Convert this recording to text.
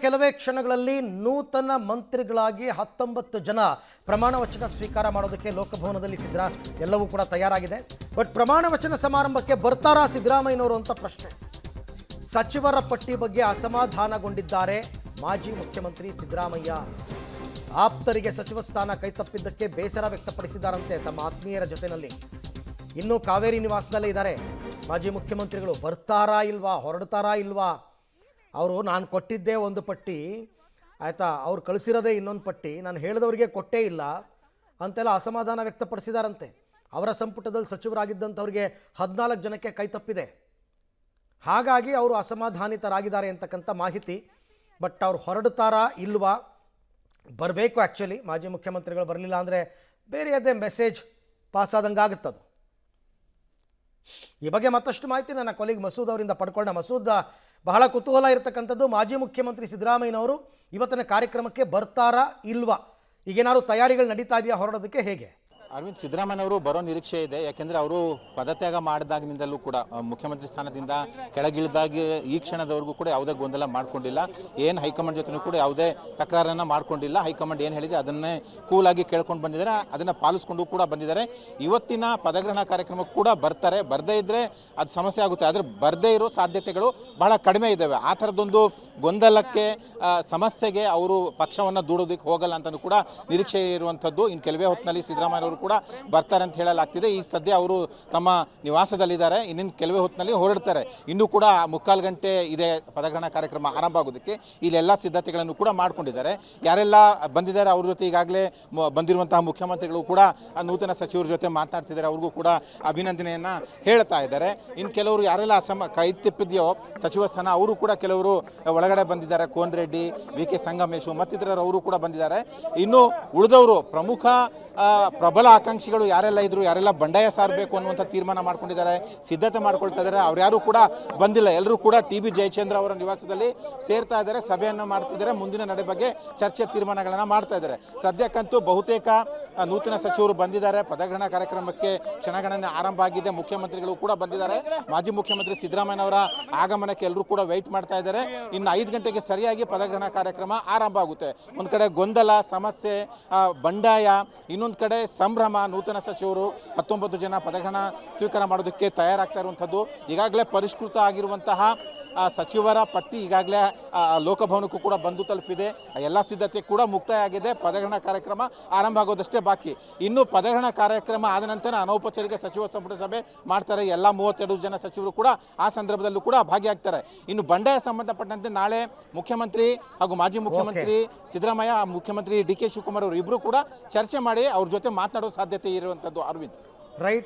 ಕೆಲವೇ ಕ್ಷಣಗಳಲ್ಲಿ ನೂತನ ಮಂತ್ರಿಗಳಾಗಿ 19 ಜನ ಪ್ರಮಾಣ ವಚನ ಸ್ವೀಕಾರ ಮಾಡೋದಕ್ಕೆ ಲೋಕಭವನದಲ್ಲಿ ಎಲ್ಲವೂ ಕೂಡ ತಯಾರಾಗಿದೆ. ಬಟ್ ಪ್ರಮಾಣ ವಚನ ಸಮಾರಂಭಕ್ಕೆ ಬರ್ತಾರಾ ಸಿದ್ದರಾಮಯ್ಯನವರು ಅಂತ ಪ್ರಶ್ನೆ. ಸಚಿವರ ಪಟ್ಟಿ ಬಗ್ಗೆ ಅಸಮಾಧಾನಗೊಂಡಿದ್ದಾರೆ ಮಾಜಿ ಮುಖ್ಯಮಂತ್ರಿ ಸಿದ್ದರಾಮಯ್ಯ. ಆಪ್ತರಿಗೆ ಸಚಿವ ಸ್ಥಾನ ಕೈತಪ್ಪಿದ್ದಕ್ಕೆ ಬೇಸರ ವ್ಯಕ್ತಪಡಿಸಿದ್ದಾರಂತೆ ತಮ್ಮ ಆತ್ಮೀಯರ ಜೊತೆಯಲ್ಲಿ. ಇನ್ನು ಕಾವೇರಿ ನಿವಾಸದಲ್ಲೇ ಇದ್ದಾರೆ ಮಾಜಿ ಮುಖ್ಯಮಂತ್ರಿಗಳು. ಬರ್ತಾರಾ ಇಲ್ವಾ, ಹೊರಡ್ತಾರಾ ಇಲ್ವಾ? ಅವರು ನಾನು ಕೊಟ್ಟಿದ್ದೇ ಒಂದು ಪಟ್ಟಿ ಆಯಿತಾ, ಅವ್ರು ಕಳಿಸಿರೋದೇ ಇನ್ನೊಂದು ಪಟ್ಟಿ, ನಾನು ಹೇಳಿದವರಿಗೆ ಕೊಟ್ಟೇ ಇಲ್ಲ ಅಂತೆಲ್ಲ ಅಸಮಾಧಾನ ವ್ಯಕ್ತಪಡಿಸಿದಾರಂತೆ. ಅವರ ಸಂಪುಟದಲ್ಲಿ ಸಚಿವರಾಗಿದ್ದಂಥವ್ರಿಗೆ 14 ಜನಕ್ಕೆ ಕೈ ತಪ್ಪಿದೆ. ಹಾಗಾಗಿ ಅವರು ಅಸಮಾಧಾನಿತರಾಗಿದ್ದಾರೆ ಅಂತಕ್ಕಂಥ ಮಾಹಿತಿ. ಬಟ್ ಅವ್ರು ಹೊರಡ್ತಾರಾ ಇಲ್ವಾ, ಬರಬೇಕು. ಆ್ಯಕ್ಚುಲಿ ಮಾಜಿ ಮುಖ್ಯಮಂತ್ರಿಗಳು ಬರಲಿಲ್ಲ ಅಂದರೆ ಬೇರೆಯದೇ ಮೆಸೇಜ್ ಪಾಸ್ ಆದಂಗೆ ಆಗುತ್ತದು. ಈ ಬಗ್ಗೆ ಮತ್ತಷ್ಟು ಮಾಹಿತಿ ನನ್ನ ಕೊಲೀಗ್ ಮಸೂದ್ ಅವರಿಂದ ಪಡ್ಕೊಳ್ಳೋಣ. ಮಸೂದ್, ಬಹಳ ಕುತೂಹಲ ಇರತಕ್ಕಂಥದ್ದು, ಮಾಜಿ ಮುಖ್ಯಮಂತ್ರಿ ಸಿದ್ದರಾಮಯ್ಯನವರು ಇವತ್ತಿನ ಕಾರ್ಯಕ್ರಮಕ್ಕೆ ಬರ್ತಾರಾ ಇಲ್ವಾ? ಈಗೇನಾದ್ರು ತಯಾರಿಗಳು ನಡೀತಾ ಇದೆಯಾ ಹೊರಡೋದಕ್ಕೆ, ಹೇಗೆ? ಅರವಿಂದ್, ಸಿದ್ದರಾಮಯ್ಯನವರು ಬರೋ ನಿರೀಕ್ಷೆ ಇದೆ. ಯಾಕೆಂದರೆ ಅವರು ಪದತ್ಯಾಗ ಮಾಡಿದಾಗಿನಿಂದಲೂ ಕೂಡ ಮುಖ್ಯಮಂತ್ರಿ ಸ್ಥಾನದಿಂದ ಕೆಳಗಿಳಿದಾಗಿ ಈ ಕ್ಷಣದವರೆಗೂ ಕೂಡ ಯಾವುದೇ ಗೊಂದಲ ಮಾಡ್ಕೊಂಡಿಲ್ಲ. ಏನು ಹೈಕಮಾಂಡ್ ಜೊತೆನೂ ಕೂಡ ಯಾವುದೇ ತಕರಾರನ್ನು ಮಾಡ್ಕೊಂಡಿಲ್ಲ. ಹೈಕಮಾಂಡ್ ಏನು ಹೇಳಿದೆ ಅದನ್ನೇ ಕೂಲಾಗಿ ಕೇಳ್ಕೊಂಡು ಬಂದಿದ್ದಾರೆ, ಅದನ್ನು ಪಾಲಿಸ್ಕೊಂಡು ಕೂಡ ಬಂದಿದ್ದಾರೆ. ಇವತ್ತಿನ ಪದಗ್ರಹಣ ಕಾರ್ಯಕ್ರಮಕ್ಕೆ ಕೂಡ ಬರ್ತಾರೆ. ಬರದೇ ಇದ್ದರೆ ಅದು ಸಮಸ್ಯೆ ಆಗುತ್ತೆ. ಆದರೆ ಬರದೇ ಇರೋ ಸಾಧ್ಯತೆಗಳು ಬಹಳ ಕಡಿಮೆ ಇದ್ದಾವೆ. ಆ ಥರದ್ದೊಂದು ಗೊಂದಲಕ್ಕೆ, ಸಮಸ್ಯೆಗೆ ಅವರು ಪಕ್ಷವನ್ನು ದೂಡೋದಕ್ಕೆ ಹೋಗಲ್ಲ ಅಂತಲೂ ಕೂಡ ನಿರೀಕ್ಷೆ ಇರುವಂಥದ್ದು. ಇನ್ನು ಕೆಲವೇ ಹೊತ್ತಿನಲ್ಲಿ ಸಿದ್ದರಾಮಯ್ಯನವರು ಕೂಡ ಬರ್ತಾರೆ ಅಂತ ಹೇಳಲಾಗ್ತಿದೆ. ಈ ಸದ್ಯ ಅವರು ತಮ್ಮ ನಿವಾಸದಲ್ಲಿದ್ದಾರೆ. ಇನ್ನಿನ ಕೆಲವೇ ಹೊತ್ತಿನಲ್ಲಿ ಹೊರಡ್ತಾರೆ. ಇನ್ನೂ ಕೂಡ 3/4 ಗಂಟೆ ಇದೆ ಪದಗ್ರಹಣ ಕಾರ್ಯಕ್ರಮ ಆರಂಭ ಆಗೋದಕ್ಕೆ. ಇಲ್ಲೆಲ್ಲ ಸಿದ್ಧತೆಗಳನ್ನು ಕೂಡ ಮಾಡ್ಕೊಂಡಿದ್ದಾರೆ. ಯಾರೆಲ್ಲ ಬಂದಿದ್ದಾರೆ ಅವ್ರ ಜೊತೆ ಈಗಾಗಲೇ ಬಂದಿರುವಂತಹ ಮುಖ್ಯಮಂತ್ರಿಗಳು ಕೂಡ ನೂತನ ಸಚಿವರ ಜೊತೆ ಮಾತನಾಡ್ತಿದ್ದಾರೆ. ಅವ್ರಿಗೂ ಕೂಡ ಅಭಿನಂದನೆಯನ್ನು ಹೇಳ್ತಾ ಇದ್ದಾರೆ. ಇನ್ನು ಕೆಲವರು ಯಾರೆಲ್ಲ ಕೈ ತಿಪ್ಪಿದೆಯೋ ಸಚಿವ ಸ್ಥಾನ, ಅವರು ಕೂಡ ಕೆಲವರು ಒಳಗಡೆ ಬಂದಿದ್ದಾರೆ. ಕೋನರೆಡ್ಡಿ, ವಿ.ಕೆ. ಸಂಗಮೇಶ್ ಮತ್ತಿತರರು ಅವರು ಕೂಡ ಬಂದಿದ್ದಾರೆ. ಇನ್ನು ಉಳಿದವರು ಪ್ರಮುಖ ಪ್ರಬಲ ಆಕಾಂಕ್ಷಿಗಳು ಯಾರೆಲ್ಲ ಇದ್ರು, ಯಾರೆಲ್ಲ ಬಂಡಾಯ ಸಾರಬೇಕು ಅನ್ನುವಂಥ ತೀರ್ಮಾನ ಮಾಡ್ಕೊಂಡಿದ್ದಾರೆ, ಸಿದ್ಧತೆ ಮಾಡ್ಕೊಳ್ತಾ ಇದ್ದಾರೆ. ಅವ್ರು ಯಾರು ಕೂಡ ಬಂದಿಲ್ಲ. ಎಲ್ಲರೂ ಕೂಡ ಟಿ.ಬಿ. ಜಯಚಂದ್ರ ಅವರ ನಿವಾಸದಲ್ಲಿ ಸೇರ್ತಾ ಇದ್ದಾರೆ, ಸಭೆಯನ್ನು ಮಾಡ್ತಿದ್ದಾರೆ, ಮುಂದಿನ ನಡೆ ಬಗ್ಗೆ ಚರ್ಚೆ ತೀರ್ಮಾನಗಳನ್ನು ಮಾಡ್ತಾ ಇದ್ದಾರೆ. ಸದ್ಯಕ್ಕಂತೂ ಬಹುತೇಕ ನೂತನ ಸಚಿವರು ಬಂದಿದ್ದಾರೆ. ಪದಗ್ರಹಣ ಕಾರ್ಯಕ್ರಮಕ್ಕೆ ಕ್ಷಣಗಣನೆ ಆರಂಭ ಆಗಿದೆ. ಮುಖ್ಯಮಂತ್ರಿಗಳು ಕೂಡ ಬಂದಿದ್ದಾರೆ. ಮಾಜಿ ಮುಖ್ಯಮಂತ್ರಿ ಸಿದ್ದರಾಮಯ್ಯನವರ ಆಗಮನಕ್ಕೆ ಎಲ್ಲರೂ ಕೂಡ ವೆಯ್ಟ್ ಮಾಡ್ತಾ ಇದ್ದಾರೆ. ಇನ್ನು 5 ಗಂಟೆಗೆ ಸರಿಯಾಗಿ ಪದಗ್ರಹಣ ಕಾರ್ಯಕ್ರಮ ಆರಂಭ ಆಗುತ್ತೆ. ಒಂದು ಕಡೆ ಗೊಂದಲ, ಸಮಸ್ಯೆ, ಬಂಡಾಯ, ಇನ್ನೊಂದು ಕಡೆ ಸಂಭ್ರಮ. ನೂತನ ಸಚಿವರು 19 ಜನ ಪದಗ್ರಹಣ ಸ್ವೀಕಾರ ಮಾಡೋದಕ್ಕೆ ತಯಾರಾಗ್ತಾ ಇರುವಂಥದ್ದು. ಈಗಾಗಲೇ ಪರಿಷ್ಕೃತ ಆಗಿರುವಂತಹ ಸಚಿವರ ಪಟ್ಟಿ ಈಗಾಗಲೇ ಲೋಕಭವನಕ್ಕೂ ಕೂಡ ಬಂದು ತಲುಪಿದೆ. ಎಲ್ಲ ಸಿದ್ಧತೆ ಕೂಡ ಮುಕ್ತಾಯ ಆಗಿದೆ. ಪದಗ್ರಹಣ ಕಾರ್ಯಕ್ರಮ ಆರಂಭ ಆಗೋದಷ್ಟೇ ಬಾಕಿ. ಇನ್ನು ಪದಗ್ರಹಣ ಕಾರ್ಯಕ್ರಮ ಆದ ನಂತರ ಅನೌಪಚಾರಿಕ ಸಚಿವ ಸಂಪುಟ ಸಭೆ ಮಾಡ್ತಾರೆ. ಎಲ್ಲ 32 ಜನ ಸಚಿವರು ಕೂಡ ಆ ಸಂದರ್ಭದಲ್ಲೂ ಕೂಡ ಭಾಗಿಯಾಗ್ತಾರೆ. ಇನ್ನು ಬಂಡಾಯ ಸಂಬಂಧಪಟ್ಟಂತೆ ನಾಳೆ ಮುಖ್ಯಮಂತ್ರಿ ಹಾಗೂ ಮಾಜಿ ಮುಖ್ಯಮಂತ್ರಿ ಸಿದ್ದರಾಮಯ್ಯ, ಮುಖ್ಯಮಂತ್ರಿ ಡಿ.ಕೆ. ಶಿವಕುಮಾರ್ ಅವರು ಇಬ್ಬರು ಕೂಡ ಚರ್ಚೆ ಮಾಡಿ ಅವ್ರ ಜೊತೆ ಮಾತನಾಡೋ ಸಾಧ್ಯತೆ ಇರುವಂಥದ್ದು. ಅರವಿಂದ್, ರೈಟ್.